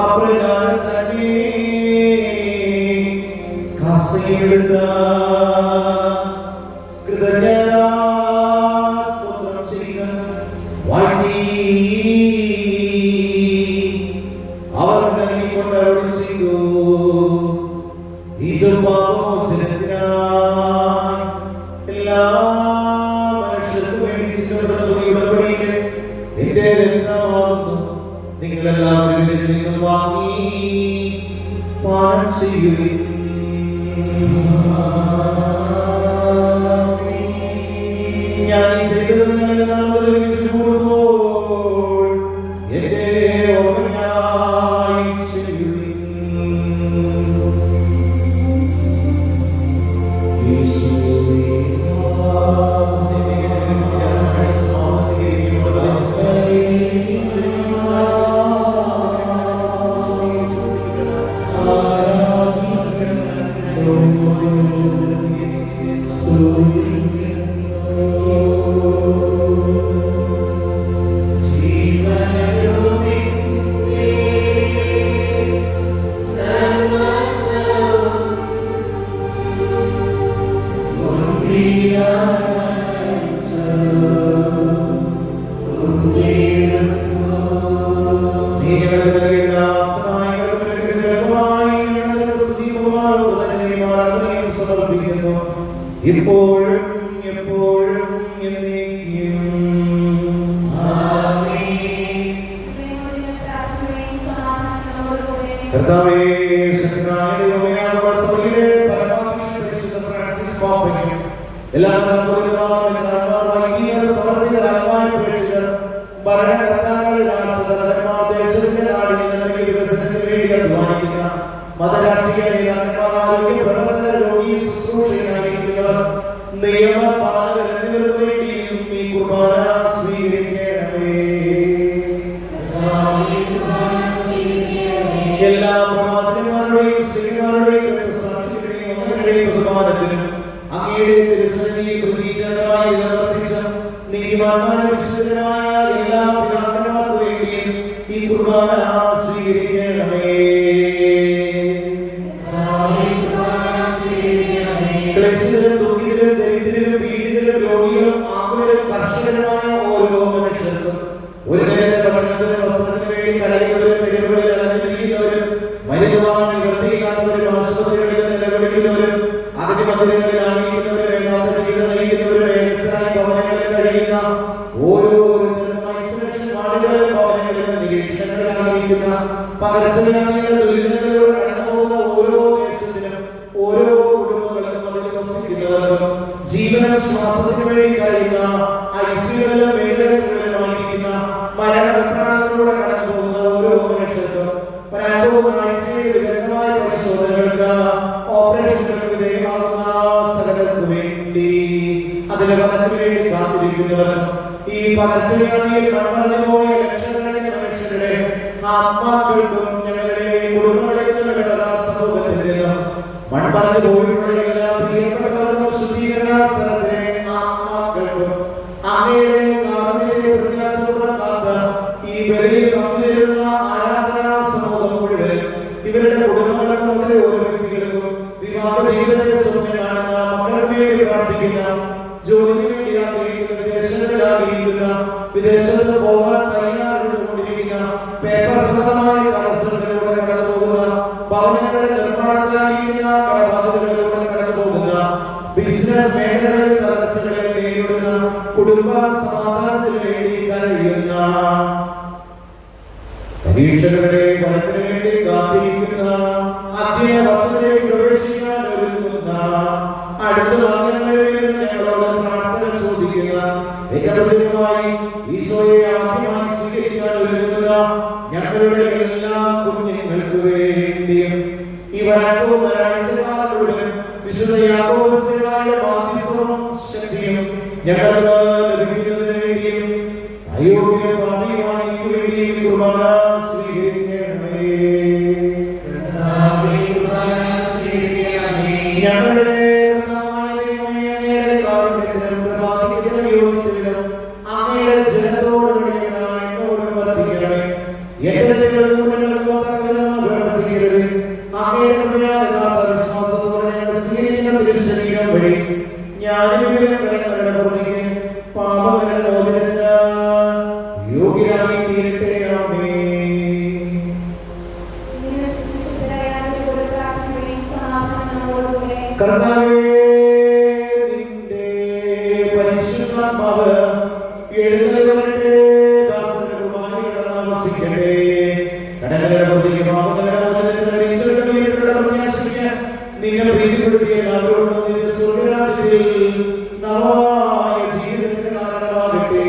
A: അപ്രകാരം തന്നെ കാസയെടുത്ത കൃതജ്ഞതാസ്തോത്രം ചെയ്ത് വാഴ്ത്തി അവർക്ക് നൽകിക്കൊണ്ട് അരുളി ചെയ്തു, ഇത് പാപമോചനത്തിനായി എല്ലാ മനുഷ്യർക്കും വേണ്ടി ചിന്തപ്പെടുന്ന ഉടമ്പടിയിൽ എന്റെ രക്തമാകുന്നു. നിങ്ങളെല്ലാവരും ഇതിൽ നിന്ന് വാങ്ങി പാനം ചെയ്യുവിൻ. ഞാൻ ചെയ്തത് നിങ്ങളുടെ നാമത്തിൽ കൂടുമ്പോൾ എന്റെ ഓർമ്മയായി ചെയ്യുവിൻ. ഇപ്പോഴും എപ്പോഴും എന്നേക്കും. കർത്താവേ, ശക്തനായ ദൈവമേ, അങ്ങയുടെ സഭയിലെ പരമാഭിഷിക്ത വിശുദ്ധ ഫ്രാൻസിസ് പാപ്പയ്ക്കും എല്ലാ സമർപ്പിതരായ പ്രേക്ഷകർ, ഭരണകർത്താക്കൾ, രാഷ്ട്രതലവന്മാർ, ദേശത്തിന്റെ നാടിന്റെ നന്മയ്ക്ക് വികസനത്തിന് വേണ്ടി അധ്വാനിക്കുന്ന മതരാഷ്ട്രീയ നേതാക്കന്മാർ, ആരോഗ്യ പ്രവർത്തകർ, രോഗി ശുശ്രൂഷകരായിരിക്കുന്നവർ, നിയമപാലകർ എന്നിവർക്ക് വേണ്ടിയും ഈ കുർബാന സ്വീകരിക്കണമേ. എല്ലാ പ്രവാചകന്മാരുടെയും സ്ത്രീമാരുടെയും സാക്ഷികളുടെയും മകളുടെയും ബഹുമാനത്തിനും അങ്ങയുടെ തിരുസന്നിധിയിൽ പ്രതീകമായി നിവർത്തിച്ച നീതിമാന്മാരും വിശുദ്ധരായ എല്ലാ പിതാക്കന്മാർക്കു വേണ്ടിയും ഈ കുർബാന സ്വീകരിക്കണമേ. ക്ലേശിതരും ദുഃഖിതരും ദരിദ്രരും പീഡിതരും രോഗികളും ആകുലരും കർഷകരുമായ ഓരോ മനുഷ്യർക്കും ഒരു നേരത്തെ ഭക്ഷണത്തിന് വസ്ത്രത്തിന് വേണ്ടി കരയുന്നവരും തെരുവുകളിൽ അലഞ്ഞിരിക്കുന്നവരും മരുന്നുവാൻ നിവർത്തിയില്ലാത്തവരും ആശുപത്രികളിൽ നിലവിളിക്കുന്നവരും അതിന്റെ മന്ദിരങ്ങളിൽ ആയിരിക്കുന്നവരും ഏകാന്ത ജീവിതം നയിക്കുന്നവരും ഏകസ്ഥരായ ഭവനങ്ങളിൽ കഴിയുന്ന ഓരോരുത്തരും ഐസൊലേഷൻ വാർഡുകളിൽ ഭവനങ്ങളിലും നിരീക്ഷണങ്ങളിൽ ആയിരിക്കുന്ന പകർച്ചവ്യാധികളുടെ ദുരിതങ്ങളിലൂടെ കടന്നുപോകുന്ന ഓരോ ദേശത്തിനും ഓരോ കുടുംബങ്ങൾക്കും അതിൽ വസിക്കുന്നവർക്കും ജീവനും ശ്വാസത്തിന് വേണ്ടി കഴിയുന്ന ഐസിയുകളിലും വെന്റിലേറ്ററുകളിലും ആയിരിക്കുന്ന മരണപ്രാണങ്ങളിലൂടെ കടന്നു പോകുന്ന ഓരോ മനുഷ്യർക്കും വ്യക്തമായ പരിശോധനകൾക്ക് ഓപ്പറേഷനുകൾക്ക് വിധേയമാകുന്ന സകലർക്കു വേണ്ടി അതിന്റെ ഫലത്തിന് വേണ്ടി കാത്തിരിക്കുന്നവർക്കും ഈ പകർച്ചവ്യാധിയിൽ മൺമറഞ്ഞു പോയ ലക്ഷക്കണക്കിന് മനുഷ്യരുടെ ആത്മാക്കൾക്കും ഞങ്ങളുടെ കുടുംബങ്ങളിലുള്ള സമൂഹത്തിൽ നിന്നും മൺമറഞ്ഞു പോയിട്ടുള്ള എല്ലാ പ്രിയപ്പെട്ടവർക്കും ശുദ്ധീകരണ സ്ഥലത്തിലെ ആത്മാക്കൾക്കും അങ്ങയുടെ കാലത്തിലെ പ്രത്യാശപൂർവ്വം കാത്ത് ഈ ബലിയിൽ പങ്കുചേരുന്ന ആരാധനാ സമൂഹം മുഴുവൻ ഇവരുടെ കുടുംബങ്ങൾക്കും അതിലെ ഓരോ വ്യക്തികൾക്കും വിവാഹ ജീവിതത്തെ സ്വപ്നം കാണുന്ന മക്കൾക്ക് വേണ്ടി പ്രാർത്ഥിക്കുന്ന ജോലിക്ക് വേണ്ടി ആഗ്രഹിക്കുന്ന വിദേശങ്ങളിൽ ആഗ്രഹിക്കുന്ന വിദേശത്ത് പോകാൻ തയ്യാറെടുത്തുകൊണ്ടിരിക്കുന്ന പേപ്പർ സംബന്ധമായ തടസ്സങ്ങളിലൂടെ കടന്നുപോകുന്ന ഭവനങ്ങളുടെ നിർമ്മാണത്തിലായിരിക്കുന്ന കടബാധ്യതകളിലൂടെ കടന്നുപോകുന്ന ബിസിനസ് മേഖലകളിൽ തകർച്ചകളെ നേരിടുന്ന കുടുംബ സമാധാനത്തിന് വേണ്ടി കഴിയുന്ന പരീക്ഷകളുടെ ഫലത്തിന് വേണ്ടി കാത്തിരിക്കുന്ന അധ്യയന വർഷത്തിലേക്ക് പ്രവേശിക്കാൻ ഒരുങ്ങുന്ന അടുത്ത വാഗ്ദാനങ്ങളിൽ നിന്ന് ഞങ്ങളോട് പ്രാർത്ഥന ചോദിക്കുന്ന ഏറ്റവും ഈശോയെ ആദ്യമായി സ്വീകരിക്കാൻ ഒരുങ്ങുന്ന ഞങ്ങളുടെ എല്ലാ കുഞ്ഞുങ്ങൾക്ക് വേണ്ടിയും ഈ വരവും ഒരാഴ്ചകാലൂടെ വിശുദ്ധ യാക്കോബുസ്ലിഹായുടെ മാധ്യസ്ഥവും ശക്തിയും ഞങ്ങൾക്ക് ലഭിക്കുന്നതിന് വേണ്ടിയും അയോഗ്യ പാപിയുമായി വേണ്ടിയും കുർബാന സ്വീകരിക്കണമേ. ഞങ്ങളുടെ അങ്ങയുടെ ജനത്തോട് എന്നോട് വർദ്ധിക്കണമേ. എന്റെ വിശ്വാസത്തോടെ ഞങ്ങൾ സ്വീകരിക്കുന്ന തിരുശരീരം വഴി ഞാനും പാപങ്ങളുടെ മോചനത്തിന് യോഗ്യരായി തീരട്ടെ. ആമേൻ. കർത്താവേ, നിന്റെ പരിശുദ്ധാത്മാവ് എഴുന്നേൽക്കട്ടെ, ദാസന്റെ കുർബാനയിൽ താമസിക്കട്ടെ. കടങ്ങളുടെ പ്രതിക്ക് പാപങ്ങളുടെ മോചനത്തിന് ഈശോയുടെ പ്രത്യാശിക്കാൻ നിങ്ങൾ പ്രീതിപ്പെടുത്തിയ എല്ലാവരോടും നിന്റെ സ്വർഗ്ഗരാജ്യത്തിൽ നവമായ ജീവിതത്തിന് കാരണമാകട്ടെ.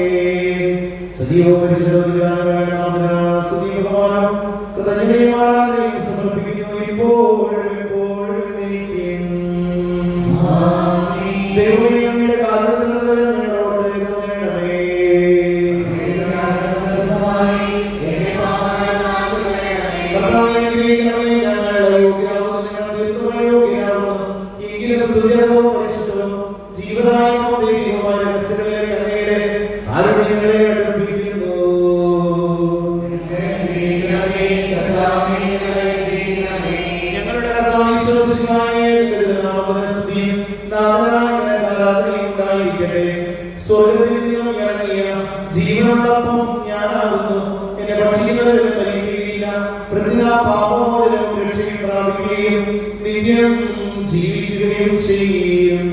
A: സജീവവും പരിശുദ്ധവുമായ നാമത്തിന് സ്തുതിയും ബഹുമാനവും കൃതജ്ഞതയും ആരാധനയും സമർപ്പിക്കുന്നു ഇപ്പോഴും എപ്പോഴും എന്നേക്കും. ആമേൻ. ദൈവമേ, അങ്ങയുടെ കാരുണ്യത്തിലുള്ള ഞങ്ങളോട് ദയ വേണമേ. കർത്താവേ, ഞങ്ങൾ അയോഗ്യരാകുന്നു, ഞങ്ങൾ തീർത്തും അയോഗ്യരാകുന്നു. എങ്കിലും സ്തുത്യവും പരിശുദ്ധവും ജീവദായകവും ദൈവികവുമായ രഹസ്യങ്ങളിലേക്ക് അങ്ങയുടെ കാരുണ്യം ഞങ്ങളെ അടുപ്പിക്കുന്നു. ഞങ്ങളുടെ കർത്താവായ യേശുമിശിഹായെ നാമത്തിന് സ്തുതിയും നാഥനായ ആരാധനയും ഉണ്ടായിരിക്കട്ടെ. സ്വർഗ്ഗത്തിൽ നിന്നും ഇറങ്ങിയ ജീവനുള്ളപ്പം ഞാനാകുന്നു. എന്നെ ഭക്ഷിക്കുന്നവരും മരിക്കുകയില്ല, പ്രതിനാ പാപമോചനവും രക്ഷയും പ്രാപിക്കുകയും നിത്യം ജീവിക്കുകയും ചെയ്യും.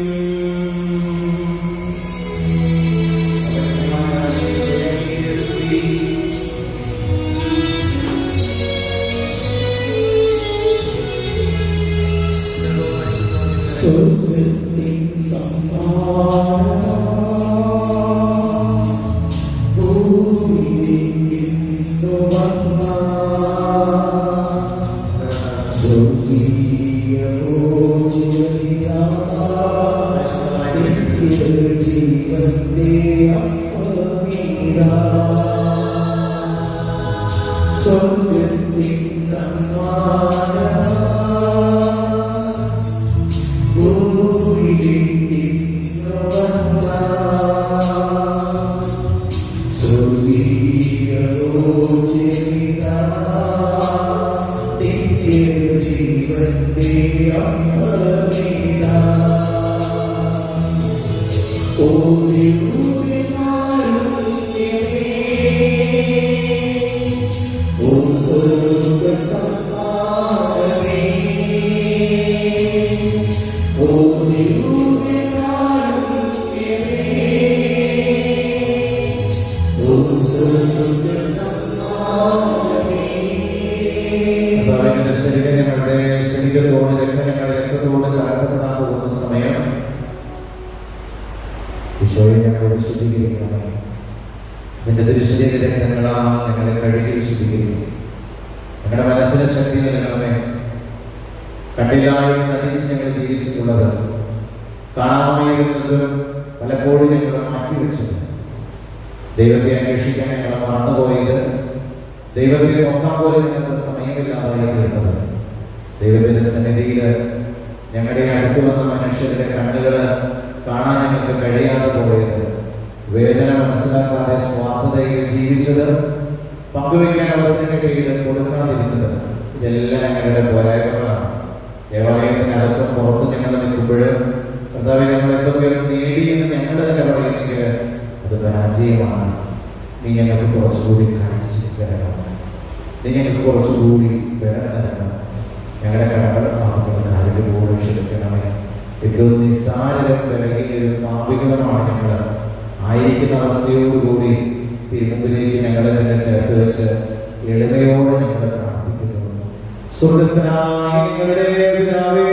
A: നിന്റെ തിരുശരീര രക്തങ്ങളാൽ ഞങ്ങളെ കഴുകി വിശുദ്ധീകരിക്കും. ഞങ്ങളുടെ മനസ്സിന് ശക്തി നൽകണമേ. കണ്ടില്ലായും നടിച്ച് ഞങ്ങൾ ജീവിച്ചിട്ടുള്ളത് കാണാമായിരുന്നതും പലപ്പോഴും ഞങ്ങൾ മാറ്റിവെച്ചത്, ദൈവത്തെ അന്വേഷിക്കാൻ ഞങ്ങൾ മറന്നുപോയത്, ദൈവത്തെ നോക്കാൻ പോലും ഞങ്ങൾക്ക് സമയമില്ലാതായി തീർന്നത്, ദൈവത്തിന്റെ സന്നിധിയിൽ ഞങ്ങളുടെ അടുത്ത് വന്ന മനുഷ്യരുടെ കണ്ണുകൾ കാണാൻ ഞങ്ങൾക്ക് കഴിയാതെ പോയത്, വേദന മനസ്സിലാക്കാതെ സ്വാർത്ഥതയിൽ ജീവിച്ചത്, പങ്കുവയ്ക്കാൻ അവസരം കിട്ടിയിട്ട് കൊടുക്കാതിരുന്നത്, ഇതെല്ലാം ഞങ്ങളുടെ പോരായ്മകളാണ്. ദേവാലയത്തിനകത്തും പുറത്തും ഞങ്ങൾ നിൽക്കുമ്പോൾ കർത്താവേ, ഞങ്ങൾ എന്തൊക്കെയോ നേടിയെന്ന് ഞങ്ങൾ തന്നെ പറയുന്നെങ്കിൽ അത് പരാജയമാണ്. നീ ഞങ്ങൾക്ക് കുറച്ചുകൂടി കാഴ്ച തരണം, നീ ഞങ്ങൾക്ക് കുറച്ചുകൂടി വേദന തരണം. എന്തോ നിസ്സാരം വിലകിയൊരു പാപികളുമാണ് ഞങ്ങൾ. ആയിരിക്കുന്ന അവസ്ഥയോടുകൂടി തിരുമുമ്പിലേക്ക് ഞങ്ങളെ തന്നെ ചേർത്ത് വെച്ച് എളിമയോടെ ഞങ്ങൾ പ്രാർത്ഥിക്കുന്നു. സ്വർഗ്ഗസ്ഥനായ ഞങ്ങളുടെ പിതാവേ,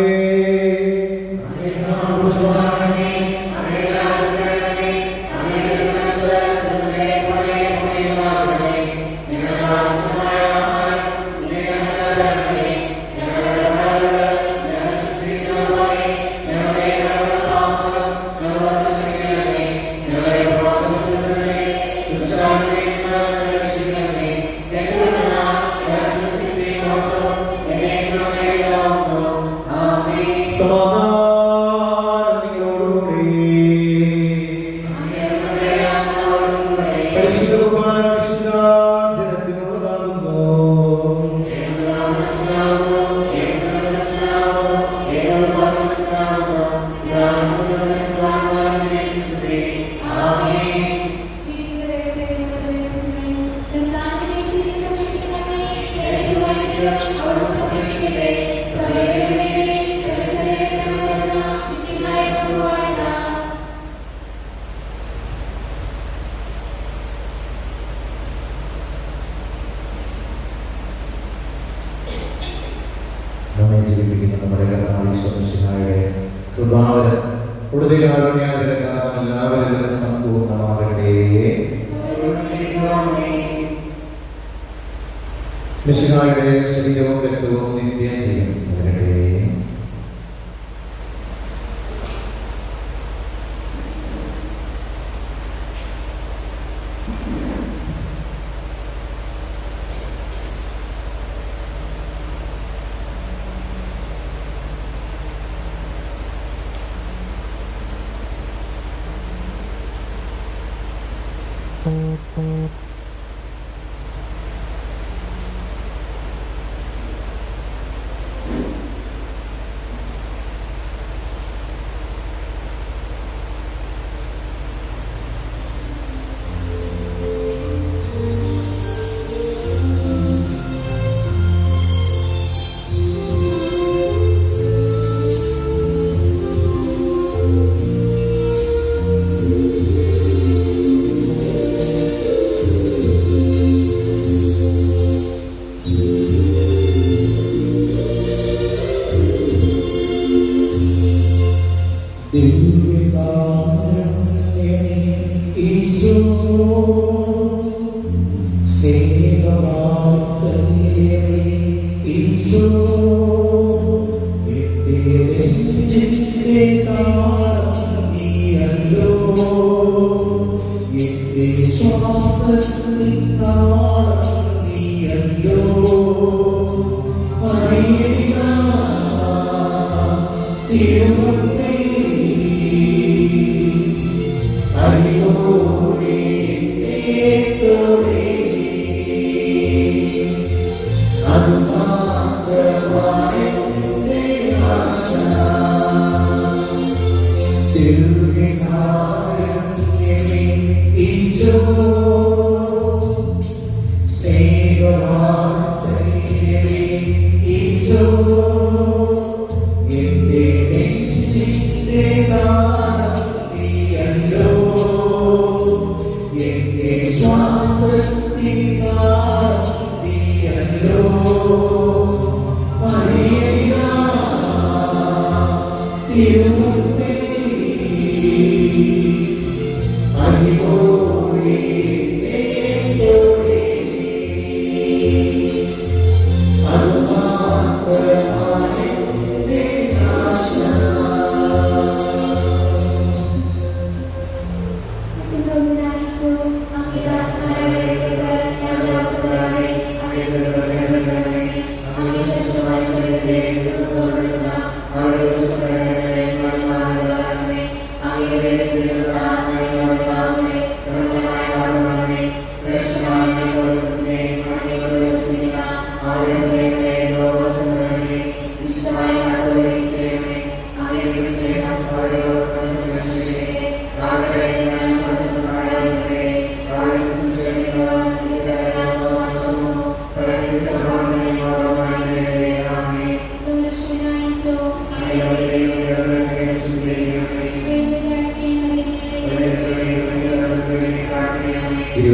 A: നമ്മെ ജീവിപ്പിക്കുന്ന നമ്മുടെ കർത്താവിശ്വസിഹായുടെ കൃപാവരം കൂടുതൽ എല്ലാവരിലും സമ്പൂർണ്ണമാകട്ടെ. മിശിഹായുടെ ശരീരവും രക്തവും നിത്യജീവൻ വരട്ടെ.
C: Amen.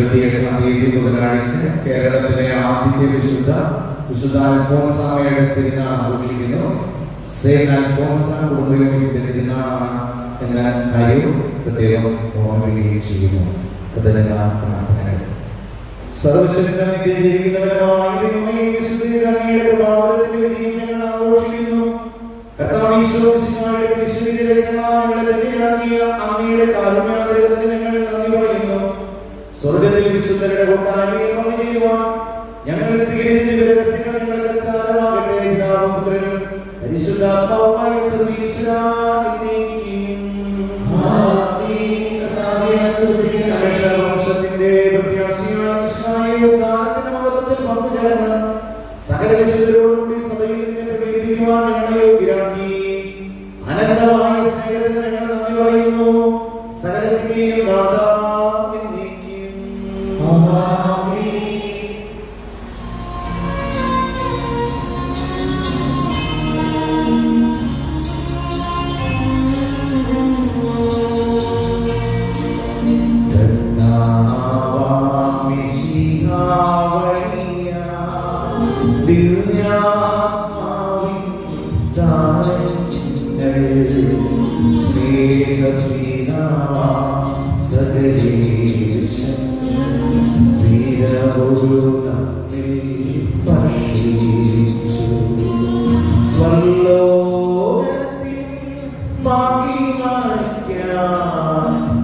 A: 28-ാം തീയതി ബുധനാഴ്ച കേരളത്തിലെ ആദ്യത്തെ വിശുദ്ധ അൽഫോൻസാമയുടെ തിരുനാൾ ആഘോഷിക്കുന്നു. സെയിന്റ് അൽഫോൻസ കുടുംബ യൂണിറ്റിന്റെ തിരുനാളാണ് എന്ന കാര്യം പ്രത്യേകം ഓർമ്മിക്കുകയും ചെയ്യുന്നു. പ്രാർത്ഥനകൾ. സർവശക്തനായ ജീവിക്കുന്നവനായ ദൈവമേ, വിശുദ്ധ അങ്ങയുടെ കൃപാവരത്തിന്റെ വിജയം ഞങ്ങൾ ആഘോഷിക്കുന്നു. കർത്താവേ, ഈശോമിശിഹായുടെ പരിശുദ്ധ രക്തങ്ങളാൽ ധന്യരാക്കിയ അങ്ങയുടെ കാരുണ്യാതിരേകത്തിന് ഞങ്ങൾ നന്ദി പറയുന്നു. സ്വർഗ്ഗത്തിൽ വിശുദ്ധരുടെ കൂട്ടായ്മയിൽ പങ്കുചേരുവാൻ ഞങ്ങൾ സ്വീകരിച്ച രഹസ്യങ്ങൾ ഞങ്ങൾക്ക് സാരമാകട്ടെ. പിതാവും പുത്രനും പരിശുദ്ധാത്മാവുമായ സർവ്വേശ്വരാ വംശത്തിന്റെ പ്രത്യാശയായ ഉദാഹരണത്തിന്റെ മഹത്വത്തിൽ പങ്കുചേർന്ന് സകല വിശുദ്ധരോടുകൂടി സഭയിൽ നിന്ന് പ്രവേശിക്കുവാൻ ഞങ്ങളെ യോഗ്യരാക്കി. അനന്തമായ സ്നേഹത്തിന് ഞങ്ങൾ നന്ദി പറയുന്നു. സകലത്തിന്റെയും നാഥാ എന്നേക്കും ആമേൻ.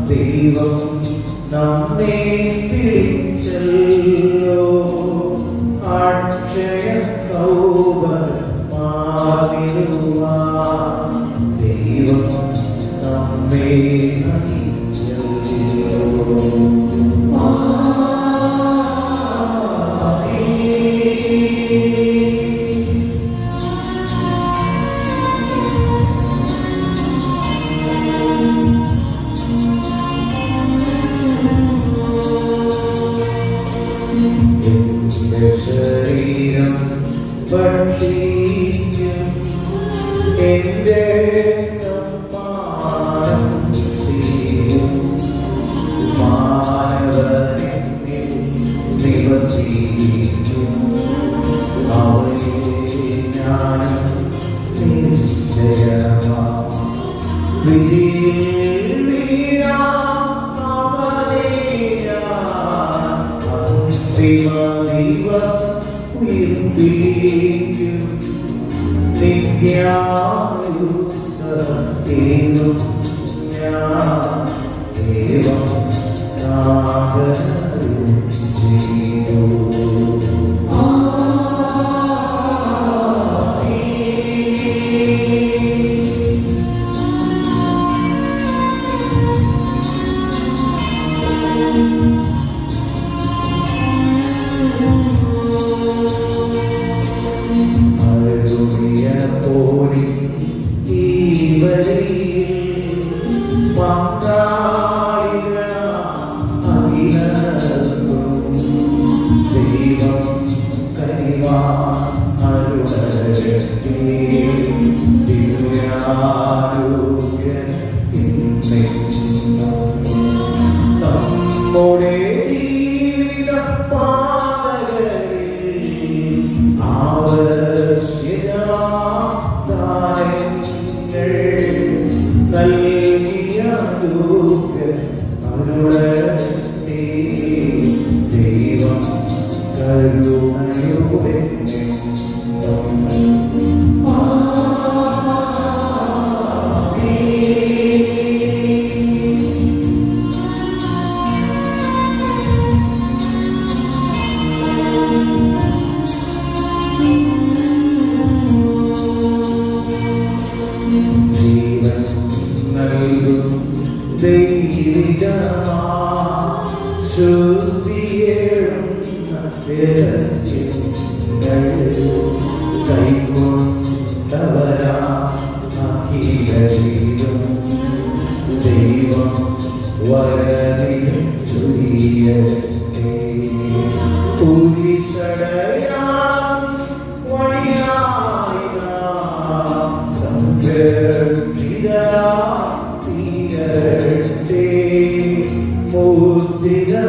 A: ദൈവം നമ്മെ പിടിച്ചല്ലോ, അക്ഷയ സൗഭാഗ്യമാകുവാൻ ദൈവം നമ്മെ നയിച്ചല്ലോ. ശരീരം ഭക്ഷിക്കും, എന്റെ പാനം ചെയ്യും, മാനവനെന്നിൽ നിവസിക്കും, അവനിൽ ഞാനും നിശ്ചയമാം. വിധിയിൽ വീഴാം അവനെ ഞാൻ അന്തിമ ദിവസം ഉയർപ്പിക്കും. നിത്യായുസ്സേകും ഞാൻ ദൈവം നാദം ചെയ്തു.
C: Mudira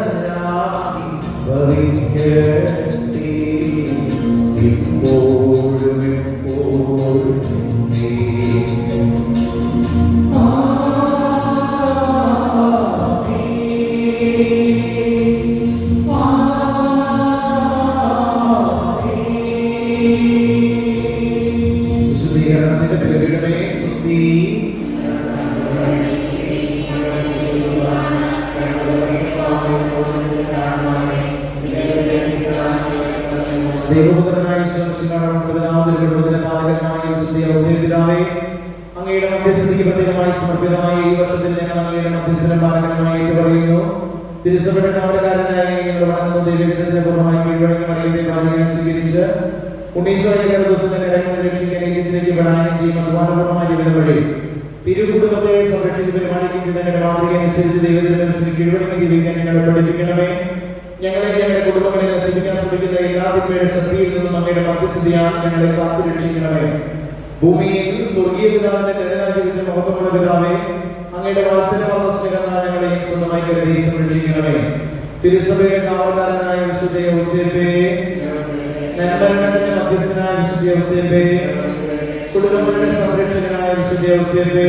A: സ്വീകരണത്തിന്റെ പേരിടമേ സ്തുതി. ദൈവപുത്രനായ പിതാവേ, അങ്ങയുടെ മധ്യസ്ഥതയ്ക്ക് പ്രത്യേകമായി സമർപ്പിതമായ ഈ വർഷത്തിൽ ഞങ്ങൾ അങ്ങയുടെ മധ്യസ്ഥനം പാലകരമായി പറയുന്നു. തിരുസഭയുടെ കാവലക്കാരനായി ഞങ്ങൾ വണങ്ങുന്ന ദൈവത്തിന്റെ പൂർണ്ണമായി കീഴ്വഴങ്ങി മറിയത്തെ ഭാര്യയായി സ്വീകരിച്ച് ഉണ്ണീശ്വരയുടെ ദിവസത്തിന്റെ കാര്യങ്ങൾ രക്ഷിക്കാൻ ഇതിലേക്ക് വരാനും ചെയ്യും അധ്വാനപൂർണ്ണമായ ജീവിതം വഴി തിരുകുടുംബത്തെ സംരക്ഷിച്ച് പരിപാലിക്കുന്ന ഞങ്ങളുടെ മാതൃകയെ അനുസരിച്ച് ദൈവത്തിന് കീഴ്വഴങ്ങി ജീവിക്കാൻ ഞങ്ങളെ പഠിപ്പിക്കണമേ. ഞങ്ങളെ ഞങ്ങളുടെ കുടുംബങ്ങളെ നശിപ്പിക്കാൻ ശ്രമിക്കുന്ന എല്ലാ തിന്മയുടെ ശക്തിയിൽ നിന്നും അങ്ങയുടെ മധ്യസ്ഥതയാണ് ഞങ്ങളെ കാത്തു രക്ഷിക്കണമേ. ഭൂമിയിൽ സ്വർഗീയ പിതാവിന്റെ നിഴലാക്കി വിട്ട മഹത്വമുള്ള പിതാവേ, അങ്ങയുടെ വാത്സല്യമാർന്ന സ്നേഹത്താൽ ഞങ്ങളെയും സ്വന്തമായി കരുതി സംരക്ഷിക്കണമേ. തിരുസഭയുടെ കാവൽക്കാരനായ വിശുദ്ധ യൗസേപ്പേ, നന്മരണത്തിന്റെ മധ്യസ്ഥനായ വിശുദ്ധ യൗസേപ്പേ, കുടുംബങ്ങളുടെ സംരക്ഷകനായ വിശുദ്ധ യൗസേപ്പേ,